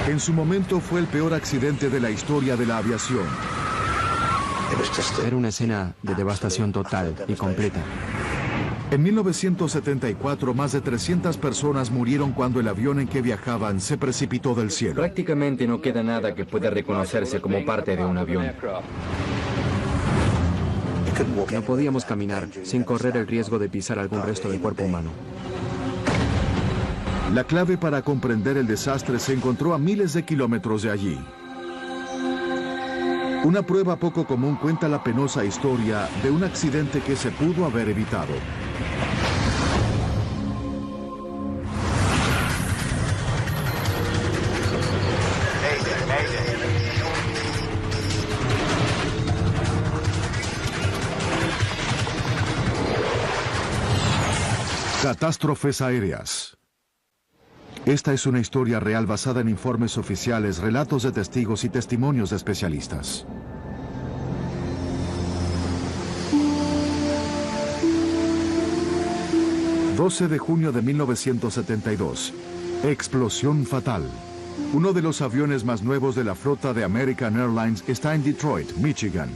En su momento fue el peor accidente de la historia de la aviación. Era una escena de devastación total y completa. En 1974, más de 300 personas murieron cuando el avión en que viajaban se precipitó del cielo. Prácticamente no queda nada que pueda reconocerse como parte de un avión. No podíamos caminar sin correr el riesgo de pisar algún resto del cuerpo humano. La clave para comprender el desastre se encontró a miles de kilómetros de allí. Una prueba poco común cuenta la penosa historia de un accidente que se pudo haber evitado. Catástrofes aéreas. Esta es una historia real basada en informes oficiales, relatos de testigos y testimonios de especialistas. ...12 de junio de 1972... explosión fatal. Uno de los aviones más nuevos de la flota de American Airlines está en Detroit, Michigan.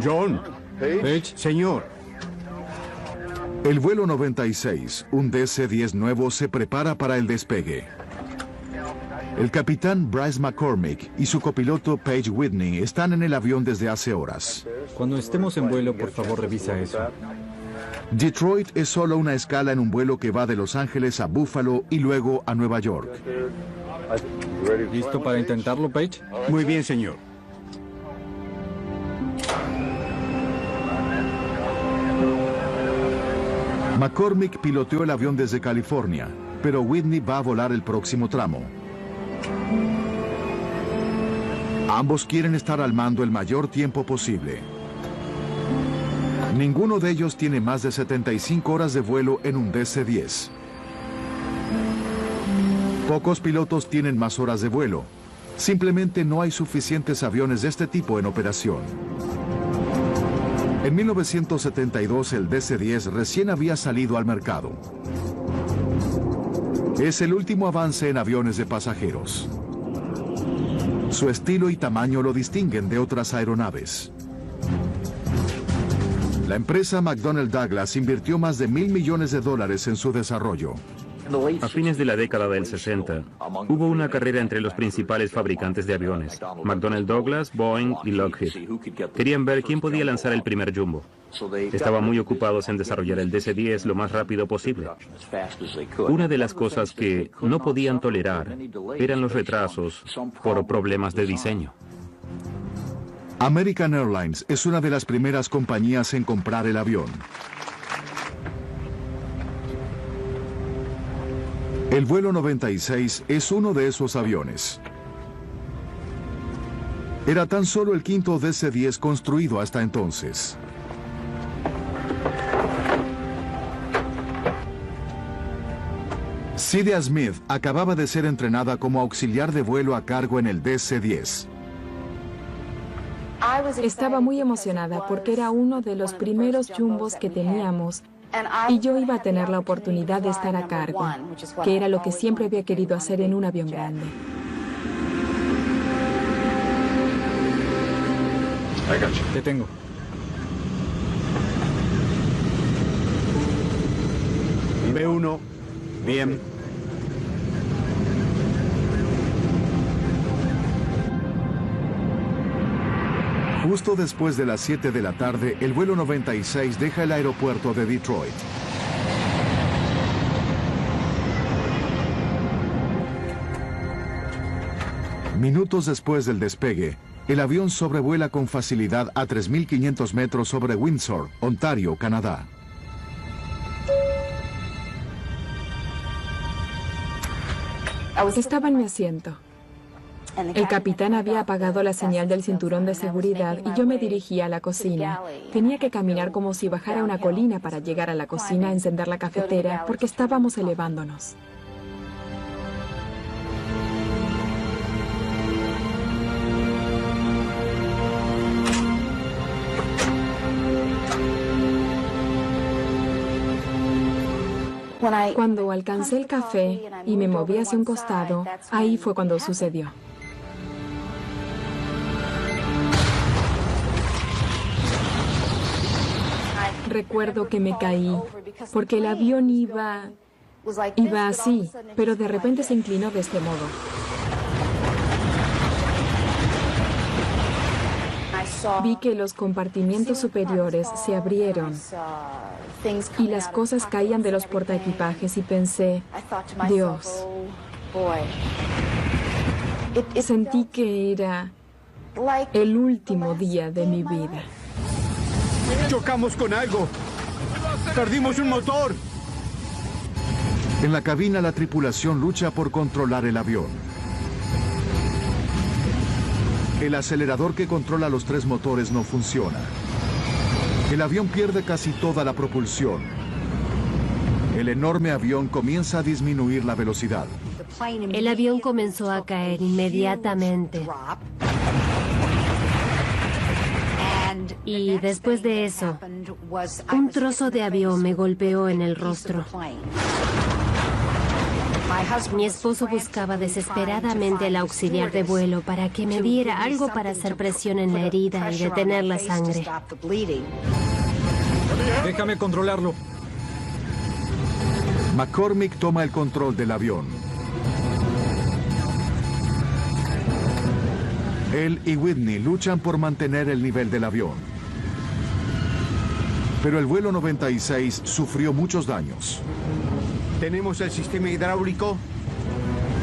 John. Page. Señor. El vuelo 96, un DC-10 nuevo, se prepara para el despegue. El capitán Bryce McCormick y su copiloto Paige Whitney están en el avión desde hace horas. Cuando estemos en vuelo, por favor, revisa eso. Detroit es solo una escala en un vuelo que va de Los Ángeles a Buffalo y luego a Nueva York. ¿Listo para intentarlo, Paige? Muy bien, señor. McCormick piloteó el avión desde California, pero Whitney va a volar el próximo tramo. Ambos quieren estar al mando el mayor tiempo posible. Ninguno de ellos tiene más de 75 horas de vuelo en un DC-10. Pocos pilotos tienen más horas de vuelo. Simplemente no hay suficientes aviones de este tipo en operación. En 1972 el DC-10 recién había salido al mercado. Es el último avance en aviones de pasajeros. Su estilo y tamaño lo distinguen de otras aeronaves. La empresa McDonnell Douglas invirtió más de $1.000 millones en su desarrollo. A fines de la década del 60, hubo una carrera entre los principales fabricantes de aviones, McDonnell Douglas, Boeing y Lockheed. Querían ver quién podía lanzar el primer jumbo. Estaban muy ocupados en desarrollar el DC-10 lo más rápido posible. Una de las cosas que no podían tolerar eran los retrasos por problemas de diseño. American Airlines es una de las primeras compañías en comprar el avión. El vuelo 96 es uno de esos aviones. Era tan solo el quinto DC-10 construido hasta entonces. Cydia Smith acababa de ser entrenada como auxiliar de vuelo a cargo en el DC-10. Estaba muy emocionada porque era uno de los primeros jumbos que teníamos y yo iba a tener la oportunidad de estar a cargo, que era lo que siempre había querido hacer en un avión grande. Te tengo. B1. Bien. Justo después de las 7 de la tarde, el vuelo 96 deja el aeropuerto de Detroit. Minutos después del despegue, el avión sobrevuela con facilidad a 3.500 metros sobre Windsor, Ontario, Canadá. Estaba en mi asiento. El capitán había apagado la señal del cinturón de seguridad y yo me dirigía a la cocina. Tenía que caminar como si bajara una colina para llegar a la cocina, encender la cafetera, porque estábamos elevándonos. Cuando alcancé el café y me moví hacia un costado, ahí fue cuando sucedió. Recuerdo que me caí, porque el avión iba así, pero de repente se inclinó de este modo. Vi que los compartimientos superiores se abrieron y las cosas caían de los portaequipajes y pensé, Dios, sentí que era el último día de mi vida. Chocamos con algo. Perdimos un motor. En la cabina, la tripulación lucha por controlar el avión. El acelerador que controla los 3 motores no funciona. El avión pierde casi toda la propulsión. El enorme avión comienza a disminuir la velocidad. El avión comenzó a caer inmediatamente. Y después de eso, un trozo de avión me golpeó en el rostro. Mi esposo buscaba desesperadamente el auxiliar de vuelo para que me diera algo para hacer presión en la herida y detener la sangre. Déjame controlarlo. McCormick toma el control del avión. Él y Whitney luchan por mantener el nivel del avión. Pero el vuelo 96 sufrió muchos daños. ¿Tenemos el sistema hidráulico?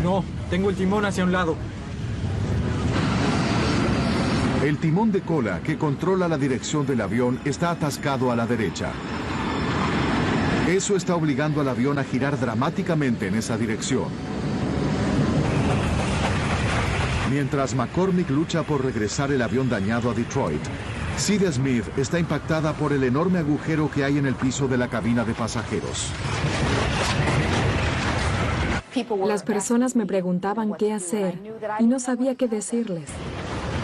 No, tengo el timón hacia un lado. El timón de cola que controla la dirección del avión está atascado a la derecha. Eso está obligando al avión a girar dramáticamente en esa dirección. Mientras McCormick lucha por regresar el avión dañado a Detroit, Sid Smith está impactada por el enorme agujero que hay en el piso de la cabina de pasajeros. Las personas me preguntaban qué hacer y no sabía qué decirles.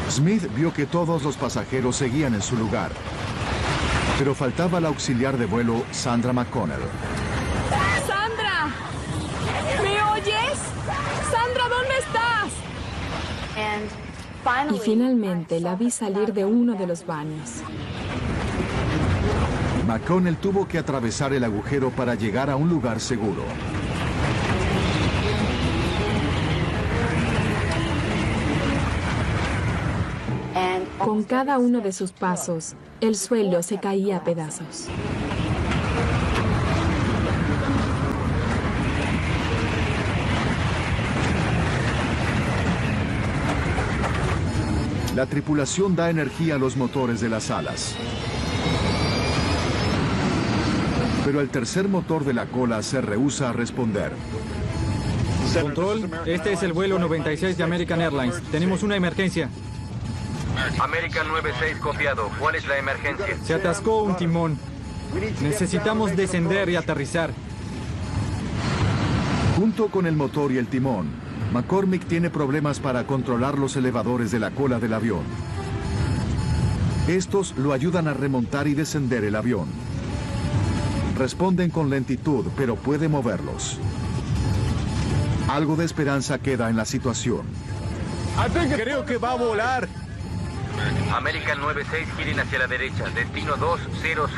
Smith vio que todos los pasajeros seguían en su lugar, pero faltaba la auxiliar de vuelo, Sandra McConnell. ¡Sandra! ¿Me oyes? ¡Sandra, ¿dónde estás? Y finalmente la vi salir de uno de los baños. McConnell tuvo que atravesar el agujero para llegar a un lugar seguro. Con cada uno de sus pasos, el suelo se caía a pedazos. La tripulación da energía a los motores de las alas. Pero el tercer motor de la cola se rehúsa a responder. Control, este es el vuelo 96 de American Airlines. Tenemos una emergencia. American 96 copiado. ¿Cuál es la emergencia? Se atascó un timón. Necesitamos descender y aterrizar. Junto con el motor y el timón, McCormick tiene problemas para controlar los elevadores de la cola del avión. Estos lo ayudan a remontar y descender el avión. Responden con lentitud, pero puede moverlos. Algo de esperanza queda en la situación. Creo que va a volar. American 96 giren hacia la derecha. Destino 200.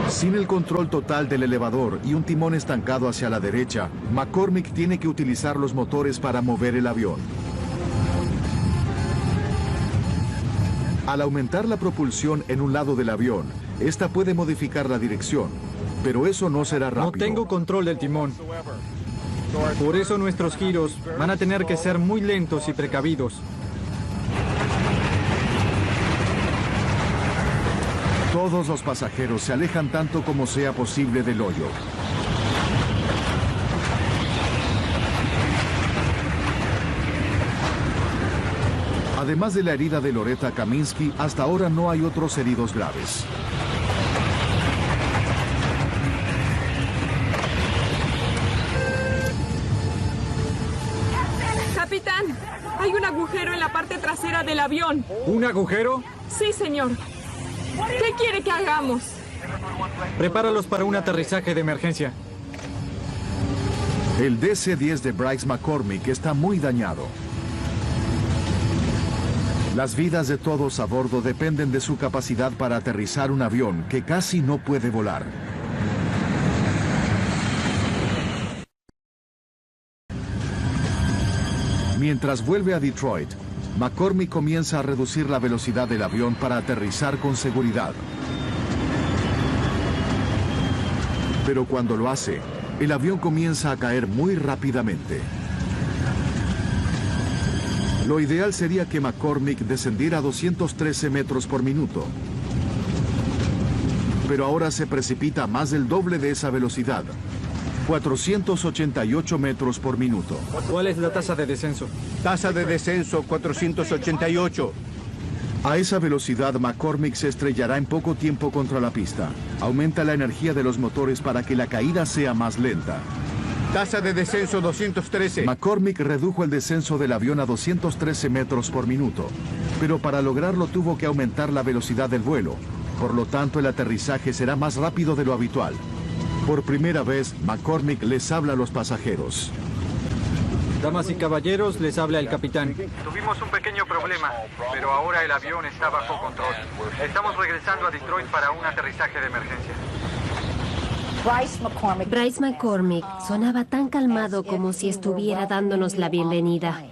Sin el control total del elevador y un timón estancado hacia la derecha, McCormick tiene que utilizar los motores para mover el avión. Al aumentar la propulsión en un lado del avión, esta puede modificar la dirección, pero eso no será rápido. No tengo control del timón. Por eso nuestros giros van a tener que ser muy lentos y precavidos. Todos los pasajeros se alejan tanto como sea posible del hoyo. Además de la herida de Loretta Kaminsky, hasta ahora no hay otros heridos graves. Capitán, hay un agujero en la parte trasera del avión. ¿Un agujero? Sí, señor. ¿Qué quiere que hagamos? Prepáralos para un aterrizaje de emergencia. El DC-10 de Bryce McCormick está muy dañado. Las vidas de todos a bordo dependen de su capacidad para aterrizar un avión que casi no puede volar. Mientras vuelve a Detroit, McCormick comienza a reducir la velocidad del avión para aterrizar con seguridad. Pero cuando lo hace, el avión comienza a caer muy rápidamente. Lo ideal sería que McCormick descendiera a 213 metros por minuto. Pero ahora se precipita a más del doble de esa velocidad. 488 metros por minuto. ¿Cuál es la tasa de descenso? Tasa de descenso 488. A esa velocidad, McCormick se estrellará en poco tiempo contra la pista. Aumenta la energía de los motores para que la caída sea más lenta. Tasa de descenso 213. McCormick redujo el descenso del avión a 213 metros por minuto, pero para lograrlo tuvo que aumentar la velocidad del vuelo. Por lo tanto, el aterrizaje será más rápido de lo habitual. Por primera vez, McCormick les habla a los pasajeros. Damas y caballeros, les habla el capitán. Tuvimos un pequeño problema, pero ahora el avión está bajo control. Estamos regresando a Detroit para un aterrizaje de emergencia. Bryce McCormick sonaba tan calmado como si estuviera dándonos la bienvenida.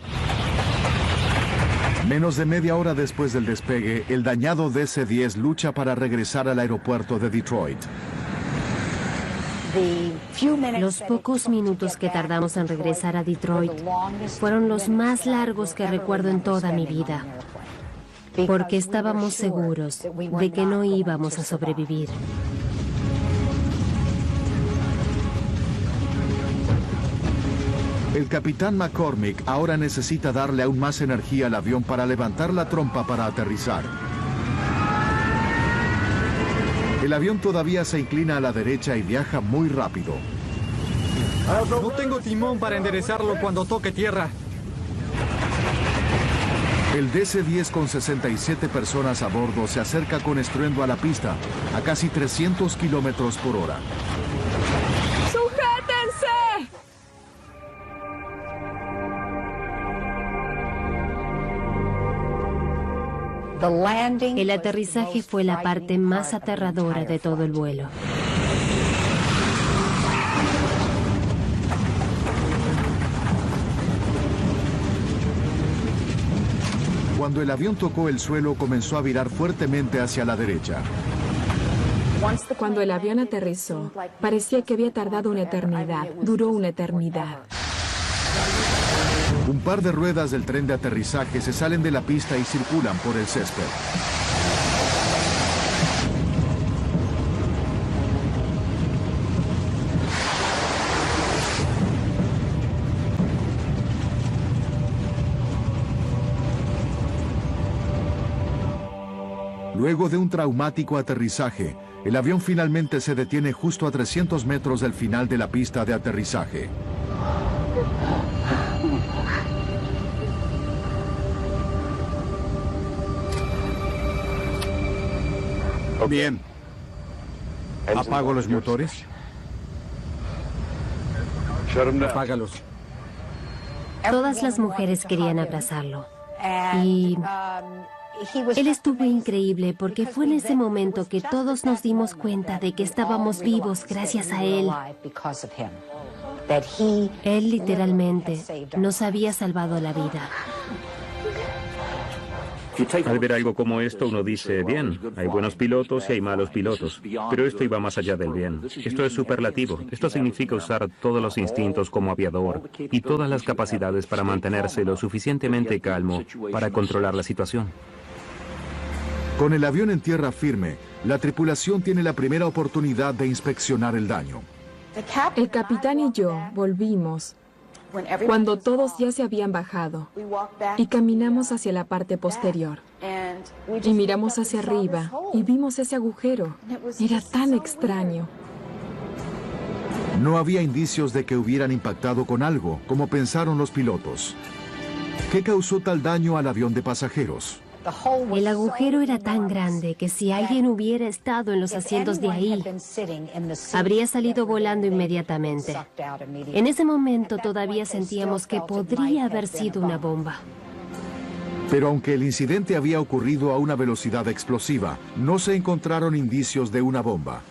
Menos de media hora después del despegue, el dañado DC-10 lucha para regresar al aeropuerto de Detroit. Los pocos minutos que tardamos en regresar a Detroit fueron los más largos que recuerdo en toda mi vida, porque estábamos seguros de que no íbamos a sobrevivir. El capitán McCormick ahora necesita darle aún más energía al avión para levantar la trompa para aterrizar. El avión todavía se inclina a la derecha y viaja muy rápido. No tengo timón para enderezarlo cuando toque tierra. El DC-10 con 67 personas a bordo se acerca con estruendo a la pista, a casi 300 kilómetros por hora. ¡Sujétense! El aterrizaje fue la parte más aterradora de todo el vuelo. Cuando el avión tocó el suelo, comenzó a virar fuertemente hacia la derecha. Cuando el avión aterrizó, parecía que había tardado una eternidad. Duró una eternidad. Un par de ruedas del tren de aterrizaje se salen de la pista y circulan por el césped. Luego de un traumático aterrizaje, el avión finalmente se detiene justo a 300 metros del final de la pista de aterrizaje. Bien. ¿Apago los motores? Apágalos. Todas las mujeres querían abrazarlo. Y él estuvo increíble porque fue en ese momento que todos nos dimos cuenta de que estábamos vivos gracias a él. Él literalmente nos había salvado la vida. Al ver algo como esto, uno dice, bien, hay buenos pilotos y hay malos pilotos, pero esto iba más allá del bien. Esto es superlativo. Esto significa usar todos los instintos como aviador y todas las capacidades para mantenerse lo suficientemente calmo para controlar la situación. Con el avión en tierra firme, la tripulación tiene la primera oportunidad de inspeccionar el daño. El capitán y yo volvimos cuando todos ya se habían bajado y caminamos hacia la parte posterior y miramos hacia arriba y vimos ese agujero. Era tan extraño. No había indicios de que hubieran impactado con algo, como pensaron los pilotos. ¿Qué causó tal daño al avión de pasajeros? El agujero era tan grande que si alguien hubiera estado en los asientos de ahí, habría salido volando inmediatamente. En ese momento todavía sentíamos que podría haber sido una bomba. Pero aunque el incidente había ocurrido a una velocidad explosiva, no se encontraron indicios de una bomba.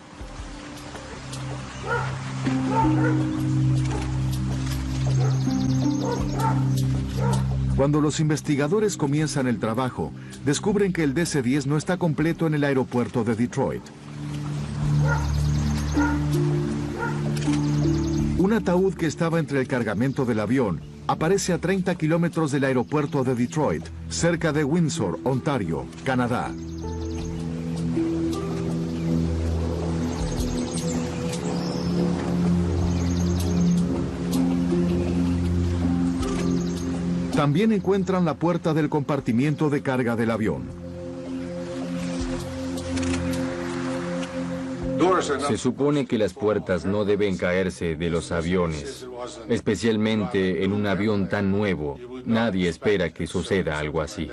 Cuando los investigadores comienzan el trabajo, descubren que el DC-10 no está completo en el aeropuerto de Detroit. Un ataúd que estaba entre el cargamento del avión aparece a 30 kilómetros del aeropuerto de Detroit, cerca de Windsor, Ontario, Canadá. También encuentran la puerta del compartimiento de carga del avión. Se supone que las puertas no deben caerse de los aviones, especialmente en un avión tan nuevo. Nadie espera que suceda algo así.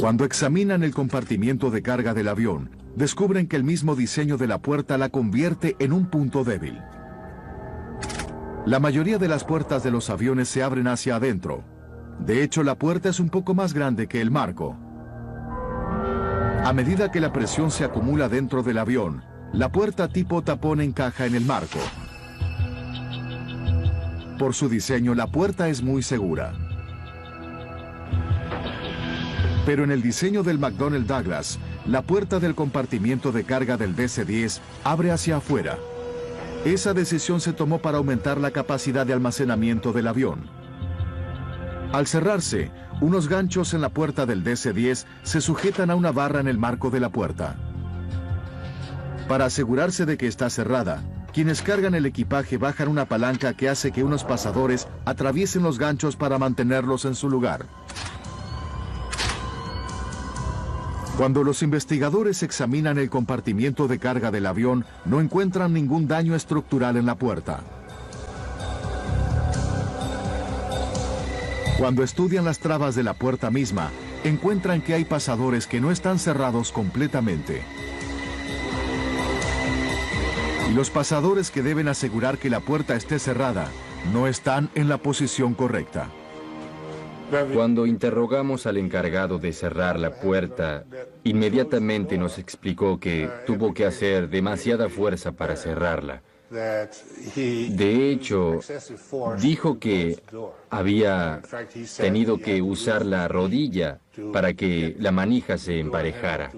Cuando examinan el compartimiento de carga del avión, descubren que el mismo diseño de la puerta la convierte en un punto débil. La mayoría de las puertas de los aviones se abren hacia adentro. De hecho, la puerta es un poco más grande que el marco. A medida que la presión se acumula dentro del avión, la puerta tipo tapón encaja en el marco. Por su diseño, la puerta es muy segura. Pero en el diseño del McDonnell Douglas, la puerta del compartimiento de carga del DC-10 abre hacia afuera. Esa decisión se tomó para aumentar la capacidad de almacenamiento del avión. Al cerrarse, unos ganchos en la puerta del DC-10 se sujetan a una barra en el marco de la puerta. Para asegurarse de que está cerrada, quienes cargan el equipaje bajan una palanca que hace que unos pasadores atraviesen los ganchos para mantenerlos en su lugar. Cuando los investigadores examinan el compartimiento de carga del avión, no encuentran ningún daño estructural en la puerta. Cuando estudian las trabas de la puerta misma, encuentran que hay pasadores que no están cerrados completamente. Y los pasadores que deben asegurar que la puerta esté cerrada, no están en la posición correcta. Cuando interrogamos al encargado de cerrar la puerta, inmediatamente nos explicó que tuvo que hacer demasiada fuerza para cerrarla. De hecho, dijo que había tenido que usar la rodilla para que la manija se emparejara.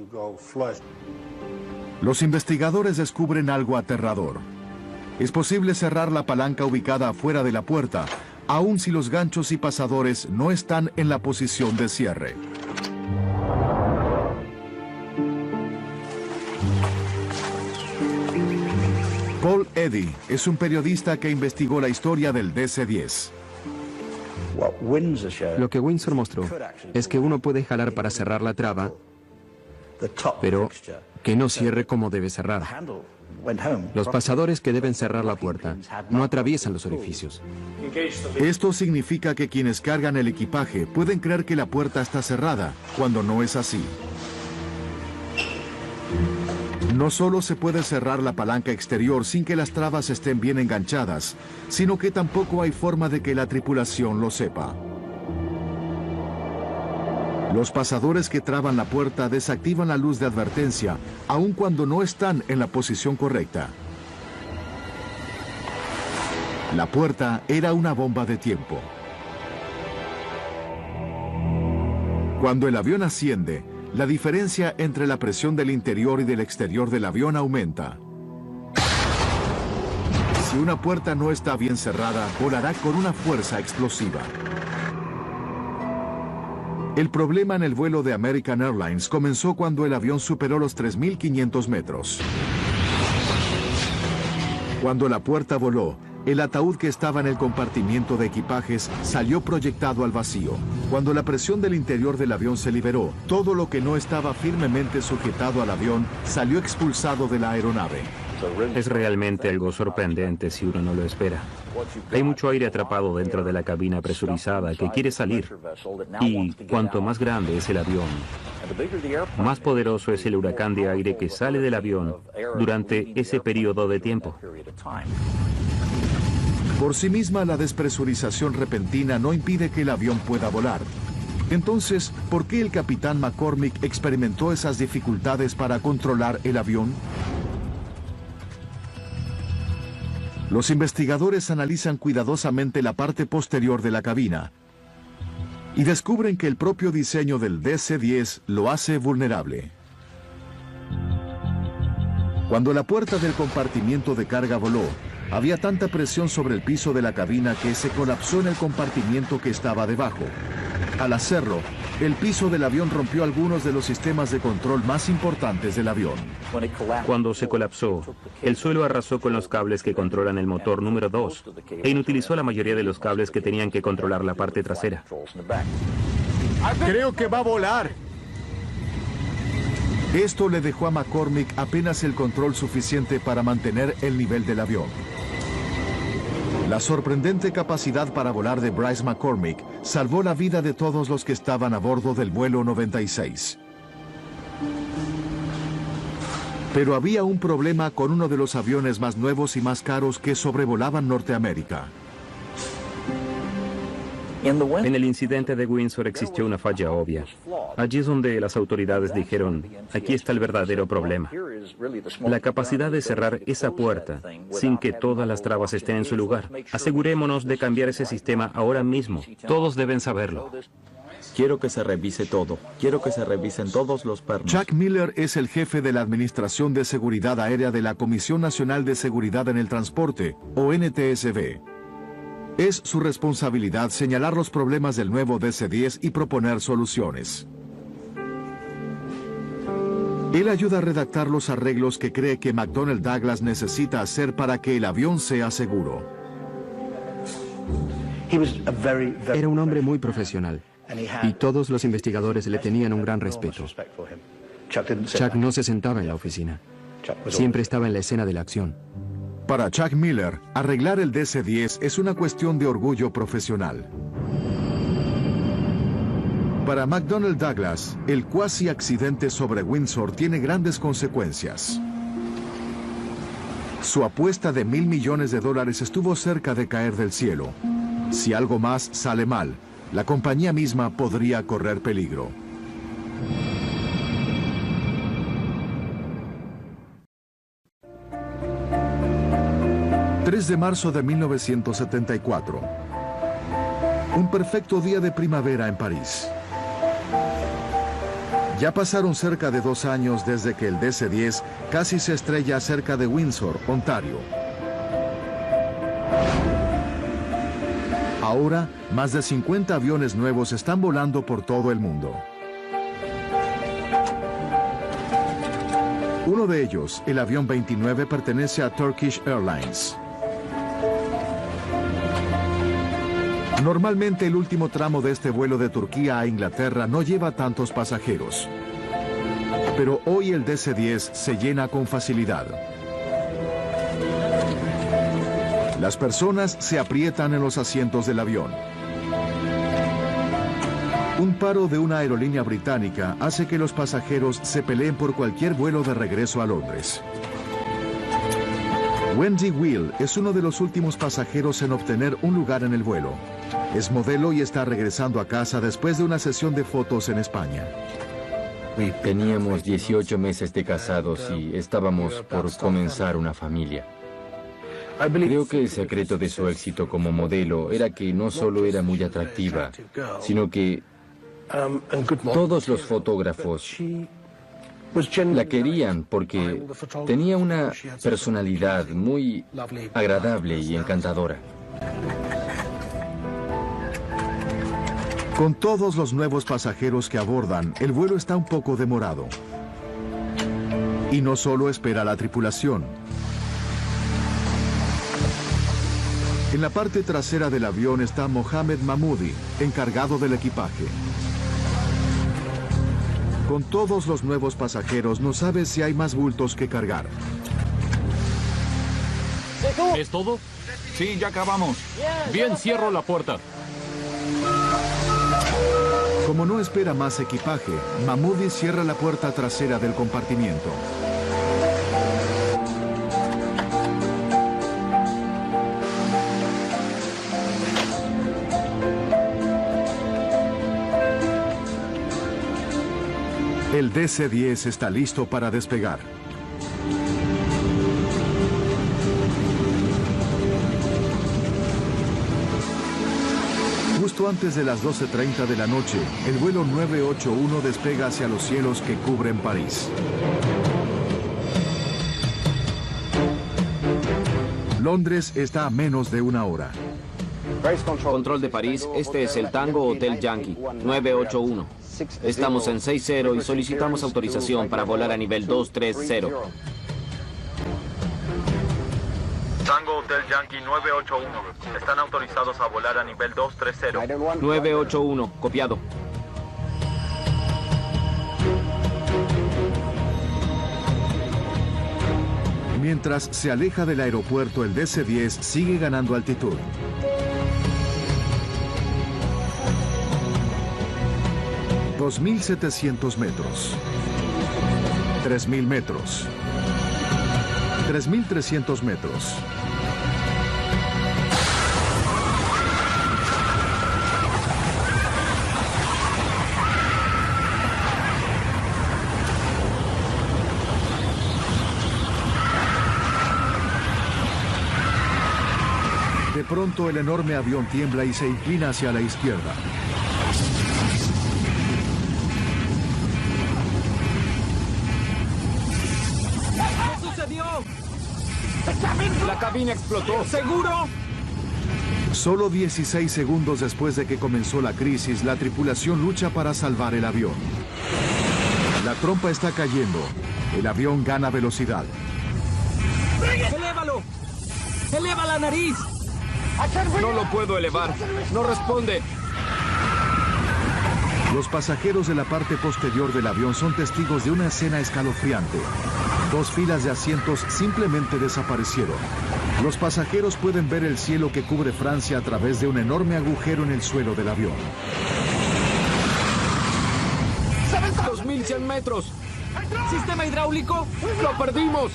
Los investigadores descubren algo aterrador. Es posible cerrar la palanca ubicada afuera de la puerta, aun si los ganchos y pasadores no están en la posición de cierre. Paul Eddy es un periodista que investigó la historia del DC-10. Lo que Windsor mostró es que uno puede jalar para cerrar la traba, pero que no cierre como debe cerrar. Los pasadores que deben cerrar la puerta no atraviesan los orificios. Esto significa que quienes cargan el equipaje pueden creer que la puerta está cerrada, cuando no es así. No solo se puede cerrar la palanca exterior sin que las trabas estén bien enganchadas, sino que tampoco hay forma de que la tripulación lo sepa. Los pasadores que traban la puerta desactivan la luz de advertencia, aun cuando no están en la posición correcta. La puerta era una bomba de tiempo. Cuando el avión asciende, la diferencia entre la presión del interior y del exterior del avión aumenta. Si una puerta no está bien cerrada, volará con una fuerza explosiva. El problema en el vuelo de American Airlines comenzó cuando el avión superó los 3.500 metros. Cuando la puerta voló, el ataúd que estaba en el compartimiento de equipajes salió proyectado al vacío. Cuando la presión del interior del avión se liberó, todo lo que no estaba firmemente sujetado al avión salió expulsado de la aeronave. Es realmente algo sorprendente si uno no lo espera. Hay mucho aire atrapado dentro de la cabina presurizada que quiere salir. Y cuanto más grande es el avión, más poderoso es el huracán de aire que sale del avión durante ese periodo de tiempo. Por sí misma, la despresurización repentina no impide que el avión pueda volar. Entonces, ¿por qué el capitán McCormick experimentó esas dificultades para controlar el avión? Los investigadores analizan cuidadosamente la parte posterior de la cabina y descubren que el propio diseño del DC-10 lo hace vulnerable. Cuando la puerta del compartimiento de carga voló, había tanta presión sobre el piso de la cabina que se colapsó en el compartimiento que estaba debajo. Al hacerlo, el piso del avión rompió algunos de los sistemas de control más importantes del avión. Cuando se colapsó, el suelo arrasó con los cables que controlan el motor número 2 e inutilizó la mayoría de los cables que tenían que controlar la parte trasera. Creo que va a volar. Esto le dejó a McCormick apenas el control suficiente para mantener el nivel del avión. La sorprendente capacidad para volar de Bryce McCormick salvó la vida de todos los que estaban a bordo del vuelo 96. Pero había un problema con uno de los aviones más nuevos y más caros que sobrevolaban Norteamérica. En el incidente de Windsor existió una falla obvia. Allí es donde las autoridades dijeron, aquí está el verdadero problema. La capacidad de cerrar esa puerta sin que todas las trabas estén en su lugar. Asegurémonos de cambiar ese sistema ahora mismo. Todos deben saberlo. Quiero que se revise todo. Quiero que se revisen todos los pernos. Chuck Miller es el jefe de la Administración de Seguridad Aérea de la Comisión Nacional de Seguridad en el Transporte, o NTSB. Es su responsabilidad señalar los problemas del nuevo DC-10 y proponer soluciones. Él ayuda a redactar los arreglos que cree que McDonnell Douglas necesita hacer para que el avión sea seguro. Era un hombre muy profesional y todos los investigadores le tenían un gran respeto. Chuck no se sentaba en la oficina. Siempre estaba en la escena de la acción. Para Chuck Miller, arreglar el DC-10 es una cuestión de orgullo profesional. Para McDonnell Douglas, el cuasi accidente sobre Windsor tiene grandes consecuencias. Su apuesta de $1.000 millones estuvo cerca de caer del cielo. Si algo más sale mal, la compañía misma podría correr peligro. 3 de marzo de 1974. Un perfecto día de primavera en París. Ya pasaron cerca de 2 años desde que el DC-10 casi se estrella cerca de Windsor, Ontario. Ahora, más de 50 aviones nuevos están volando por todo el mundo. Uno de ellos, el avión 29, pertenece a Turkish Airlines. Normalmente el último tramo de este vuelo de Turquía a Inglaterra no lleva tantos pasajeros. Pero hoy el DC-10 se llena con facilidad. Las personas se aprietan en los asientos del avión. Un paro de una aerolínea británica hace que los pasajeros se peleen por cualquier vuelo de regreso a Londres. Wendy Will es uno de los últimos pasajeros en obtener un lugar en el vuelo. Es modelo y está regresando a casa después de una sesión de fotos en España. Teníamos 18 meses de casados y estábamos por comenzar una familia. Creo que el secreto de su éxito como modelo era que no solo era muy atractiva, sino que todos los fotógrafos la querían porque tenía una personalidad muy agradable y encantadora. Con todos los nuevos pasajeros que abordan, el vuelo está un poco demorado. Y no solo espera la tripulación. En la parte trasera del avión está Mohamed Mahmoudi, encargado del equipaje. Con todos los nuevos pasajeros no sabe si hay más bultos que cargar. ¿Es todo? Sí, ya acabamos. Bien, cierro la puerta. Como no espera más equipaje, Mahmoudi cierra la puerta trasera del compartimiento. El DC-10 está listo para despegar. Justo antes de las 12:30 de la noche, el vuelo 981 despega hacia los cielos que cubren París. Londres está a menos de una hora. Control de París, este es el Tango Hotel Yankee, 981. Estamos en 60 y solicitamos autorización para volar a nivel 230. Tango Hotel Yankee 981. Están autorizados a volar a nivel 230. 981, copiado. Mientras se aleja del aeropuerto, el DC-10 sigue ganando altitud. $2,700 metros. 3,000 metros. 3,300 metros. De pronto el enorme avión tiembla y se inclina hacia la izquierda. ¿Qué sucedió? La cabina explotó. ¿Seguro? Solo 16 segundos después de que comenzó la crisis, la tripulación lucha para salvar el avión. La trompa está cayendo. El avión gana velocidad. ¡Elévalo! ¡Eleva la nariz! No lo puedo elevar. No responde. Los pasajeros de la parte posterior del avión son testigos de una escena escalofriante. 2 filas de asientos simplemente desaparecieron. Los pasajeros pueden ver el cielo que cubre Francia a través de un enorme agujero en el suelo del avión. 2,100 metros. ¿Sistema hidráulico? ¡Lo perdimos!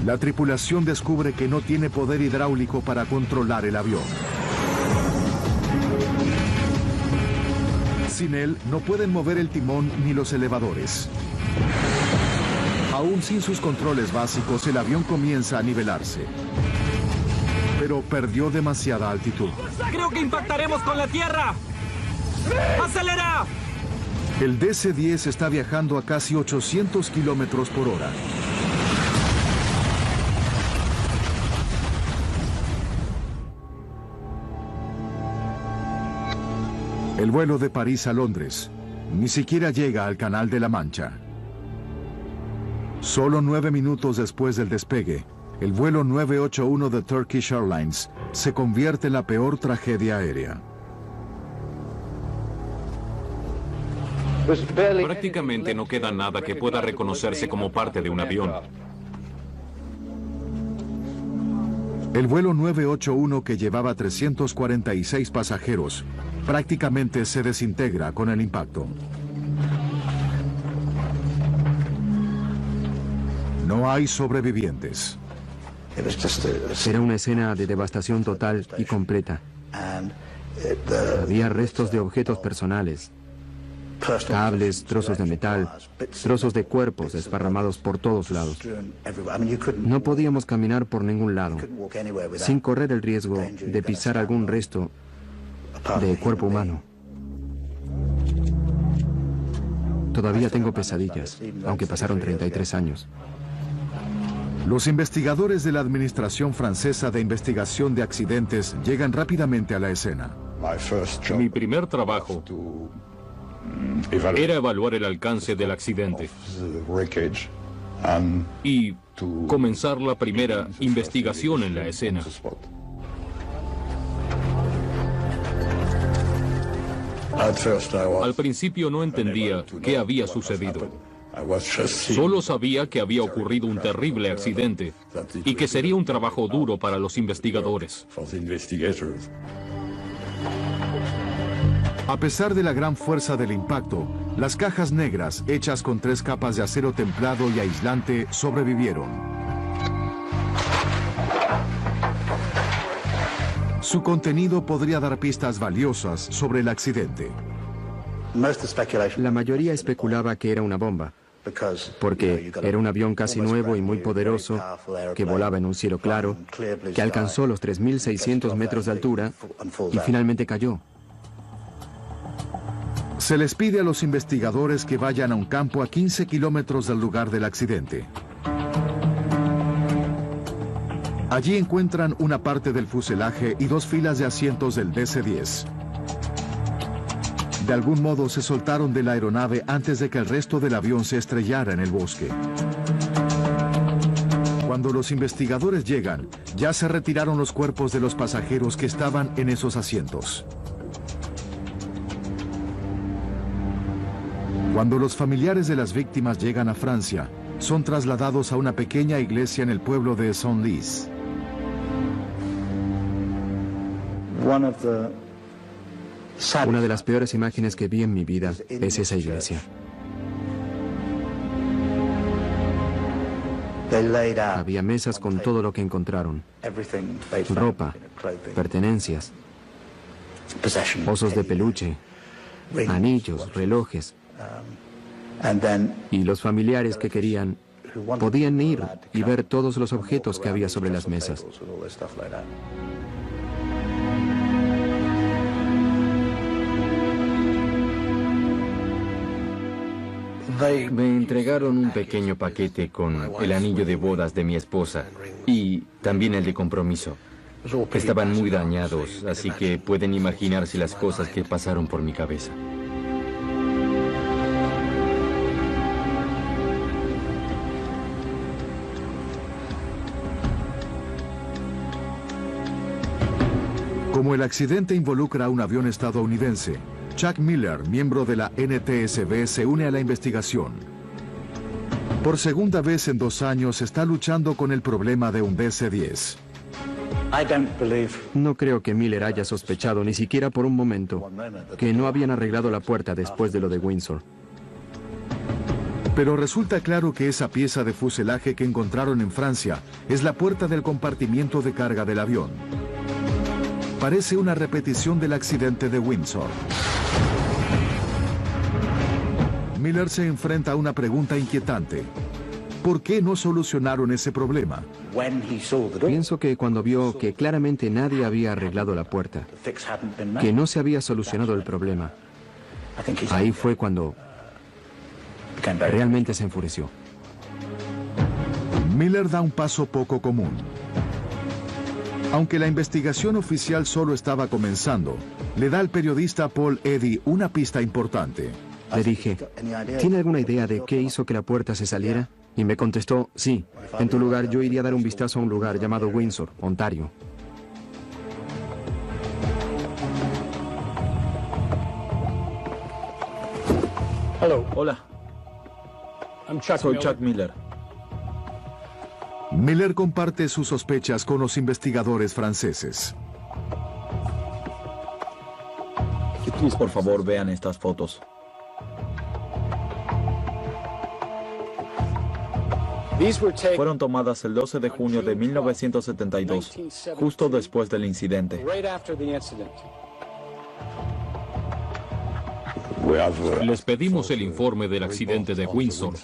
La tripulación descubre que no tiene poder hidráulico para controlar el avión. Sin él, no pueden mover el timón ni los elevadores. Aún sin sus controles básicos, el avión comienza a nivelarse. Pero perdió demasiada altitud. ¡Creo que impactaremos con la tierra! ¡Acelera! El DC-10 está viajando a casi 800 kilómetros por hora. El vuelo de París a Londres ni siquiera llega al Canal de la Mancha. Solo 9 minutos después del despegue, el vuelo 981 de Turkish Airlines se convierte en la peor tragedia aérea. Prácticamente no queda nada que pueda reconocerse como parte de un avión. El vuelo 981, que llevaba 346 pasajeros, prácticamente se desintegra con el impacto. No hay sobrevivientes. Era una escena de devastación total y completa. Había restos de objetos personales, cables, trozos de metal, trozos de cuerpos desparramados por todos lados. No podíamos caminar por ningún lado, sin correr el riesgo de pisar algún resto de cuerpo humano. Todavía tengo pesadillas, aunque pasaron 33 años. Los investigadores de la Administración Francesa de Investigación de Accidentes llegan rápidamente a la escena. Mi primer trabajo era evaluar el alcance del accidente y comenzar la primera investigación en la escena. Al principio no entendía qué había sucedido. Solo sabía que había ocurrido un terrible accidente y que sería un trabajo duro para los investigadores. A pesar de la gran fuerza del impacto, las cajas negras, hechas con 3 capas de acero templado y aislante, sobrevivieron. Su contenido podría dar pistas valiosas sobre el accidente. La mayoría especulaba que era una bomba, porque era un avión casi nuevo y muy poderoso, que volaba en un cielo claro, que alcanzó los 3.600 metros de altura y finalmente cayó. Se les pide a los investigadores que vayan a un campo a 15 kilómetros del lugar del accidente. Allí encuentran una parte del fuselaje y 2 filas de asientos del DC-10. De algún modo se soltaron de la aeronave antes de que el resto del avión se estrellara en el bosque. Cuando los investigadores llegan, ya se retiraron los cuerpos de los pasajeros que estaban en esos asientos. Cuando los familiares de las víctimas llegan a Francia, son trasladados a una pequeña iglesia en el pueblo de Senlis. Una de las peores imágenes que vi en mi vida es esa iglesia. Había mesas con todo lo que encontraron: ropa, pertenencias, osos de peluche, anillos, relojes. Y los familiares que querían podían ir y ver todos los objetos que había sobre las mesas. Me entregaron un pequeño paquete con el anillo de bodas de mi esposa y también el de compromiso. Estaban muy dañados, así que pueden imaginarse las cosas que pasaron por mi cabeza. Como el accidente involucra a un avión estadounidense, Chuck Miller, miembro de la NTSB, se une a la investigación. Por segunda vez en 2 años está luchando con el problema de un DC-10. No creo que Miller haya sospechado ni siquiera por un momento que no habían arreglado la puerta después de lo de Windsor. Pero resulta claro que esa pieza de fuselaje que encontraron en Francia es la puerta del compartimiento de carga del avión. Parece una repetición del accidente de Windsor. Miller se enfrenta a una pregunta inquietante. ¿Por qué no solucionaron ese problema? Pienso que cuando vio que claramente nadie había arreglado la puerta, que no se había solucionado el problema, ahí fue cuando realmente se enfureció. Miller da un paso poco común. Aunque la investigación oficial solo estaba comenzando, le da al periodista Paul Eddy una pista importante. Le dije, ¿tiene alguna idea de qué hizo que la puerta se saliera? Y me contestó, sí, en tu lugar yo iría a dar un vistazo a un lugar llamado Windsor, Ontario. Hola. Soy Chuck Miller. Miller comparte sus sospechas con los investigadores franceses. Por favor, vean estas fotos. Fueron tomadas el 12 de junio de 1972, justo después del incidente. Les pedimos el informe del accidente de Windsor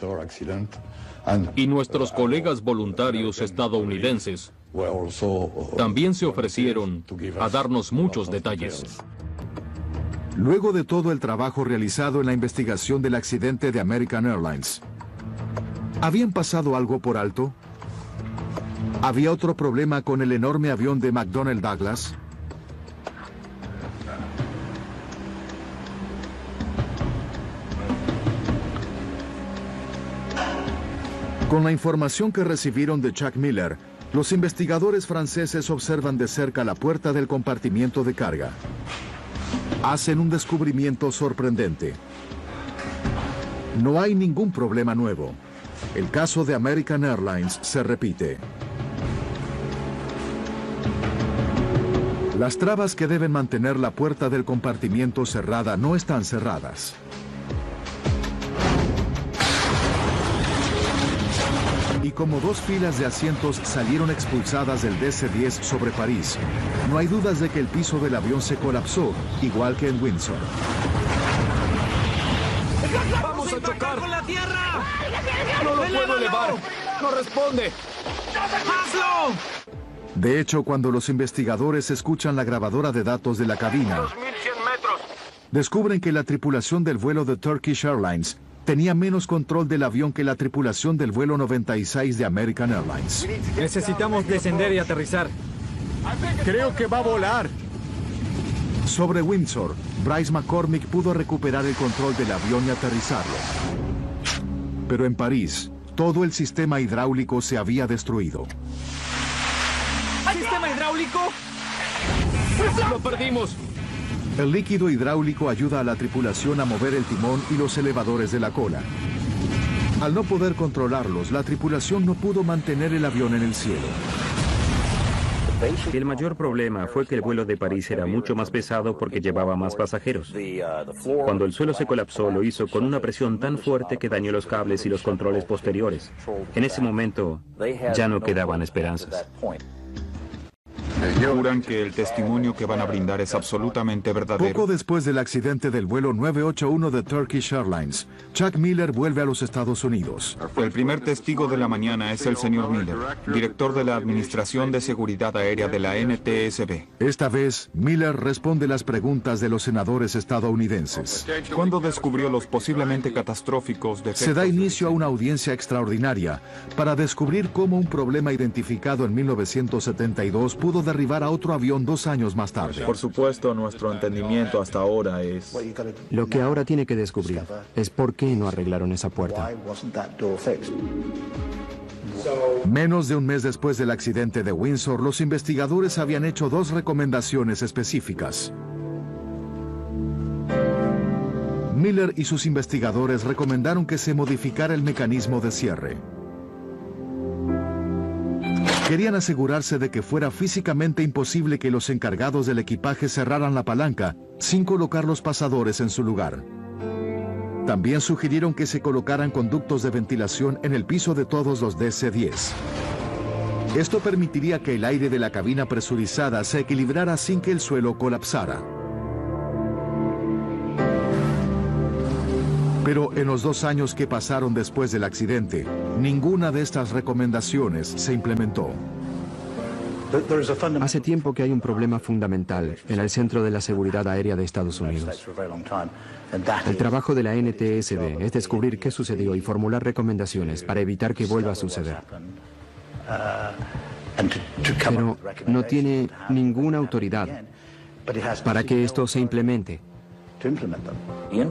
y nuestros colegas voluntarios estadounidenses también se ofrecieron a darnos muchos detalles. Luego de todo el trabajo realizado en la investigación del accidente de American Airlines, ¿habían pasado algo por alto? ¿Había otro problema con el enorme avión de McDonnell Douglas? Con la información que recibieron de Chuck Miller, los investigadores franceses observan de cerca la puerta del compartimiento de carga. Hacen un descubrimiento sorprendente. No hay ningún problema nuevo. El caso de American Airlines se repite. Las trabas que deben mantener la puerta del compartimiento cerrada no están cerradas. Y como 2 filas de asientos salieron expulsadas del DC-10 sobre París, no hay dudas de que el piso del avión se colapsó, igual que en Windsor. ¡Vamos a chocar! ¡Con la tierra! ¡No lo puedo elevar! ¡No responde! ¡Hazlo! De hecho, cuando los investigadores escuchan la grabadora de datos de la cabina, 2100 metros. descubren que la tripulación del vuelo de Turkish Airlines tenía menos control del avión que la tripulación del vuelo 96 de American Airlines. Necesitamos descender y aterrizar. Creo que va a volar. Sobre Windsor, Bryce McCormick pudo recuperar el control del avión y aterrizarlo. Pero en París, todo el sistema hidráulico se había destruido. ¿Sistema hidráulico? ¡Lo perdimos! El líquido hidráulico ayuda a la tripulación a mover el timón y los elevadores de la cola. Al no poder controlarlos, la tripulación no pudo mantener el avión en el cielo. El mayor problema fue que el vuelo de París era mucho más pesado porque llevaba más pasajeros. Cuando el suelo se colapsó, lo hizo con una presión tan fuerte que dañó los cables y los controles posteriores. En ese momento, ya no quedaban esperanzas. Juran que el testimonio que van a brindar es absolutamente verdadero. Poco después del accidente del vuelo 981 de Turkish Airlines, Chuck Miller vuelve a los Estados Unidos. El primer testigo de la mañana es el señor Miller, director de la Administración de Seguridad Aérea de la NTSB. Esta vez, Miller responde las preguntas de los senadores estadounidenses. ¿Cuándo descubrió los posiblemente catastróficos defectos? Se da inicio a una audiencia extraordinaria para descubrir cómo un problema identificado en 1972 pudo derribar a otro avión 2 años más tarde. Por supuesto, nuestro entendimiento hasta ahora es... Lo que ahora tiene que descubrir es por qué no arreglaron esa puerta. Menos de un mes después del accidente de Windsor, los investigadores habían hecho 2 recomendaciones específicas. Miller y sus investigadores recomendaron que se modificara el mecanismo de cierre. Querían asegurarse de que fuera físicamente imposible que los encargados del equipaje cerraran la palanca sin colocar los pasadores en su lugar. También sugirieron que se colocaran conductos de ventilación en el piso de todos los DC-10. Esto permitiría que el aire de la cabina presurizada se equilibrara sin que el suelo colapsara. Pero en los 2 años que pasaron después del accidente, ninguna de estas recomendaciones se implementó. Hace tiempo que hay un problema fundamental en el Centro de la Seguridad Aérea de Estados Unidos. El trabajo de la NTSB es descubrir qué sucedió y formular recomendaciones para evitar que vuelva a suceder. Pero no tiene ninguna autoridad para que esto se implemente.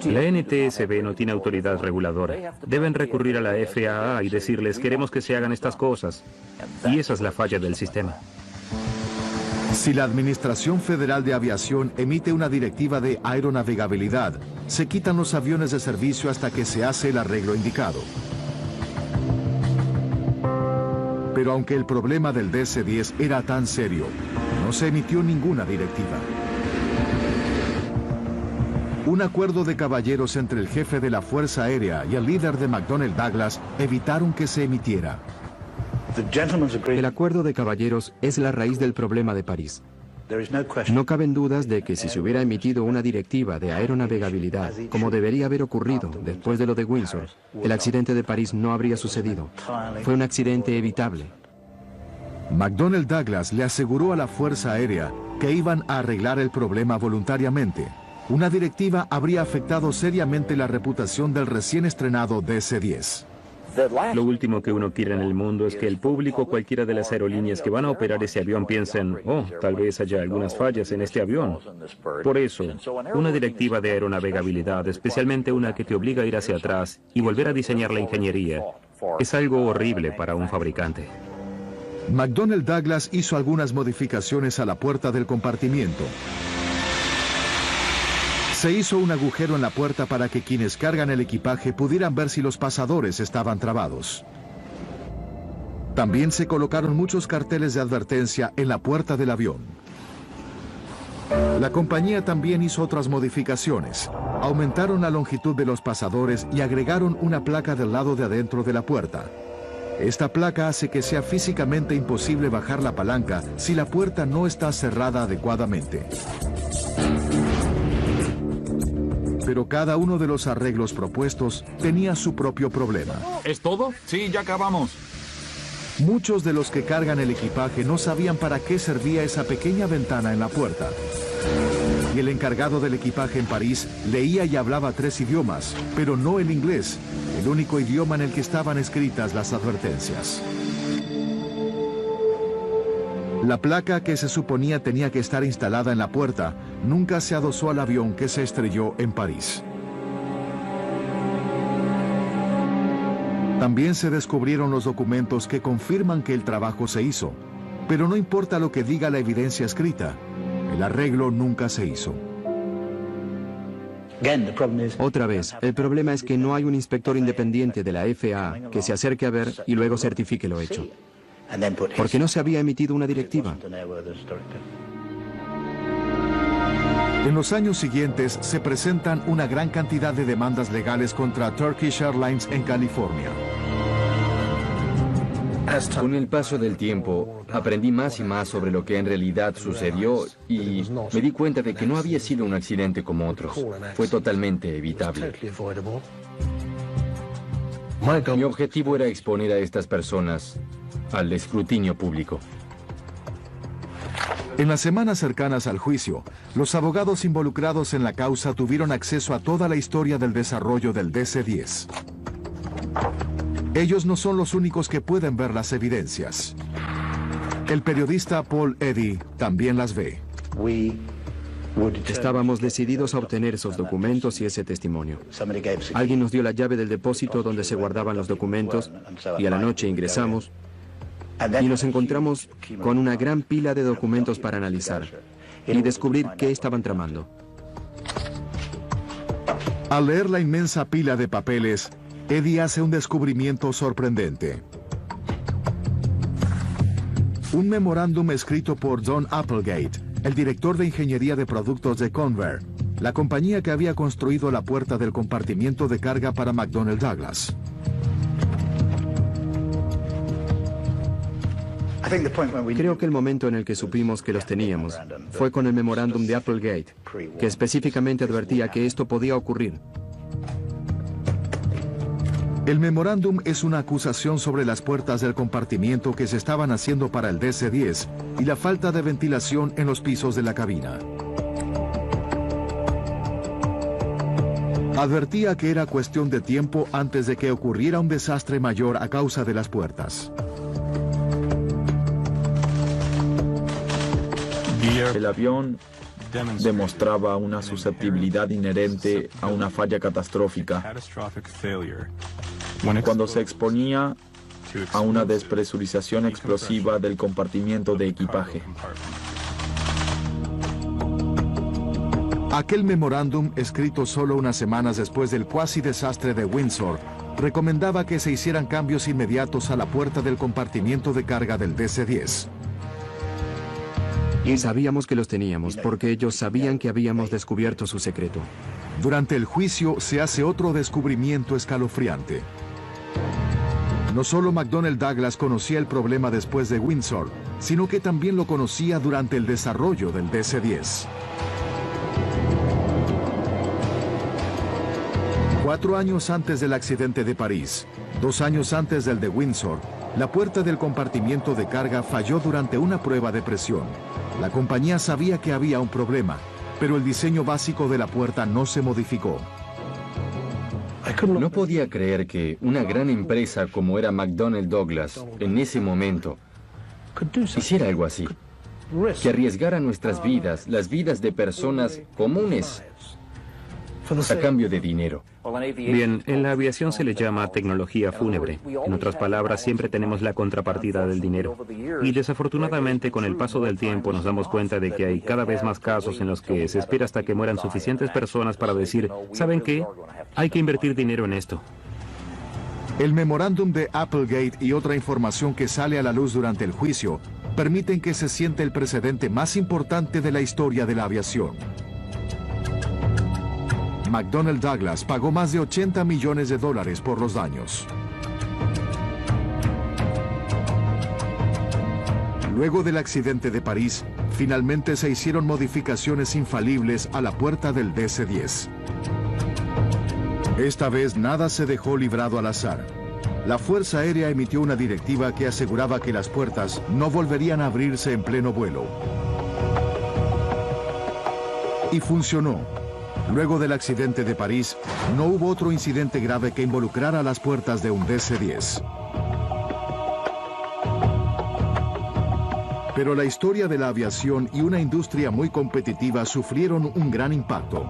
La NTSB no tiene autoridad reguladora. Deben recurrir a la FAA y decirles queremos que se hagan estas cosas. Y esa es la falla del sistema. Si la Administración Federal de Aviación emite una directiva de aeronavegabilidad, se quitan los aviones de servicio hasta que se hace el arreglo indicado. Pero aunque el problema del DC-10 era tan serio, no se emitió ninguna directiva. Un acuerdo de caballeros entre el jefe de la Fuerza Aérea y el líder de McDonnell Douglas evitaron que se emitiera. El acuerdo de caballeros es la raíz del problema de París. No caben dudas de que si se hubiera emitido una directiva de aeronavegabilidad, como debería haber ocurrido después de lo de Windsor, el accidente de París no habría sucedido. Fue un accidente evitable. McDonnell Douglas le aseguró a la Fuerza Aérea que iban a arreglar el problema voluntariamente. Una directiva habría afectado seriamente la reputación del recién estrenado DC-10. Lo último que uno quiere en el mundo es que el público o cualquiera de las aerolíneas que van a operar ese avión piensen, oh, tal vez haya algunas fallas en este avión. Por eso, una directiva de aeronavegabilidad, especialmente una que te obliga a ir hacia atrás y volver a diseñar la ingeniería, es algo horrible para un fabricante. McDonnell Douglas hizo algunas modificaciones a la puerta del compartimiento. Se hizo un agujero en la puerta para que quienes cargan el equipaje pudieran ver si los pasadores estaban trabados. También se colocaron muchos carteles de advertencia en la puerta del avión. La compañía también hizo otras modificaciones. Aumentaron la longitud de los pasadores y agregaron una placa del lado de adentro de la puerta. Esta placa hace que sea físicamente imposible bajar la palanca si la puerta no está cerrada adecuadamente. Pero cada uno de los arreglos propuestos tenía su propio problema. ¿Es todo? Sí, ya acabamos. Muchos de los que cargan el equipaje no sabían para qué servía esa pequeña ventana en la puerta. Y el encargado del equipaje en París leía y hablaba 3 idiomas, pero no el inglés, el único idioma en el que estaban escritas las advertencias. La placa que se suponía tenía que estar instalada en la puerta nunca se adosó al avión que se estrelló en París. También se descubrieron los documentos que confirman que el trabajo se hizo, pero no importa lo que diga la evidencia escrita, el arreglo nunca se hizo. Otra vez, el problema es que no hay un inspector independiente de la FAA que se acerque a ver y luego certifique lo hecho. Porque no se había emitido una directiva. En los años siguientes se presentan una gran cantidad de demandas legales contra Turkish Airlines en California. Con el paso del tiempo, aprendí más y más sobre lo que en realidad sucedió y me di cuenta de que no había sido un accidente como otros. Fue totalmente evitable. Mi objetivo era exponer a estas personas al escrutinio público. En las semanas cercanas al juicio, los abogados involucrados en la causa tuvieron acceso a toda la historia del desarrollo del DC-10. Ellos no son los únicos que pueden ver las evidencias. El periodista Paul Eddy también las ve. Estábamos decididos a obtener esos documentos y ese testimonio. Alguien nos dio la llave del depósito donde se guardaban los documentos y a la noche ingresamos y nos encontramos con una gran pila de documentos para analizar y descubrir qué estaban tramando. Al leer la inmensa pila de papeles, Eddy hace un descubrimiento sorprendente. Un memorándum escrito por Don Applegate, el director de ingeniería de productos de Convair, la compañía que había construido la puerta del compartimiento de carga para McDonnell Douglas. Creo que el momento en el que supimos que los teníamos fue con el memorándum de Applegate, que específicamente advertía que esto podía ocurrir. El memorándum es una acusación sobre las puertas del compartimiento que se estaban haciendo para el DC-10 y la falta de ventilación en los pisos de la cabina. Advertía que era cuestión de tiempo antes de que ocurriera un desastre mayor a causa de las puertas. El avión demostraba una susceptibilidad inherente a una falla catastrófica cuando se exponía a una despresurización explosiva del compartimiento de equipaje. Aquel memorándum, escrito solo unas semanas después del cuasi desastre de Windsor, recomendaba que se hicieran cambios inmediatos a la puerta del compartimiento de carga del DC-10. Y sabíamos que los teníamos, porque ellos sabían que habíamos descubierto su secreto. Durante el juicio se hace otro descubrimiento escalofriante. No solo McDonnell Douglas conocía el problema después de Windsor, sino que también lo conocía durante el desarrollo del DC-10. 4 años antes del accidente de París, 2 años antes del de Windsor, la puerta del compartimiento de carga falló durante una prueba de presión. La compañía sabía que había un problema, pero el diseño básico de la puerta no se modificó. No podía creer que una gran empresa como era McDonnell Douglas, en ese momento, hiciera algo así. Que arriesgara nuestras vidas, las vidas de personas comunes, a cambio de dinero. Bien, en la aviación se le llama tecnología fúnebre. En otras palabras, siempre tenemos la contrapartida del dinero. Y desafortunadamente, con el paso del tiempo, nos damos cuenta de que hay cada vez más casos en los que se espera hasta que mueran suficientes personas para decir, ¿saben qué? Hay que invertir dinero en esto. El memorándum de Applegate y otra información que sale a la luz durante el juicio permiten que se siente el precedente más importante de la historia de la aviación. McDonnell Douglas pagó más de $80 millones por los daños. Luego del accidente de París, finalmente se hicieron modificaciones infalibles a la puerta del DC-10. Esta vez nada se dejó librado al azar. La Fuerza Aérea emitió una directiva que aseguraba que las puertas no volverían a abrirse en pleno vuelo. Y funcionó. Luego del accidente de París, no hubo otro incidente grave que involucrara las puertas de un DC-10. Pero la historia de la aviación y una industria muy competitiva sufrieron un gran impacto.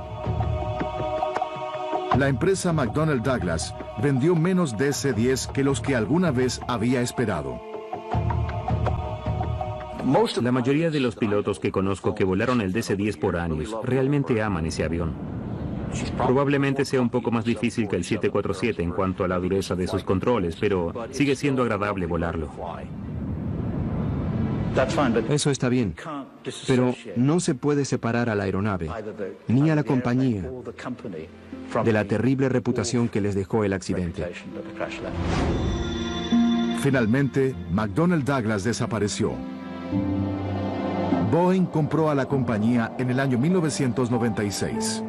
La empresa McDonnell Douglas vendió menos DC-10 que los que alguna vez había esperado. La mayoría de los pilotos que conozco que volaron el DC-10 por años realmente aman ese avión. Probablemente sea un poco más difícil que el 747 en cuanto a la dureza de sus controles, pero sigue siendo agradable volarlo. Eso está bien, pero no se puede separar a la aeronave, ni a la compañía, de la terrible reputación que les dejó el accidente. Finalmente, McDonnell Douglas desapareció. Boeing compró a la compañía en el año 1996.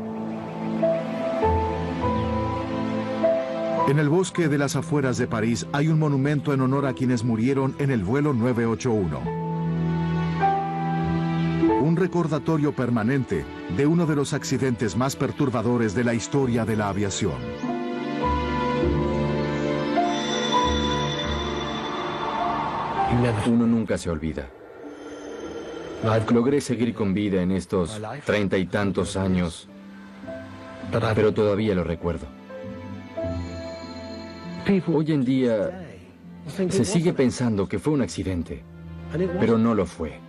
En el bosque de las afueras de París hay un monumento en honor a quienes murieron en el vuelo 981. Un recordatorio permanente de uno de los accidentes más perturbadores de la historia de la aviación. Uno nunca se olvida. Logré seguir con vida en estos 30 y tantos años, pero todavía lo recuerdo. Hoy en día se sigue pensando que fue un accidente, pero no lo fue.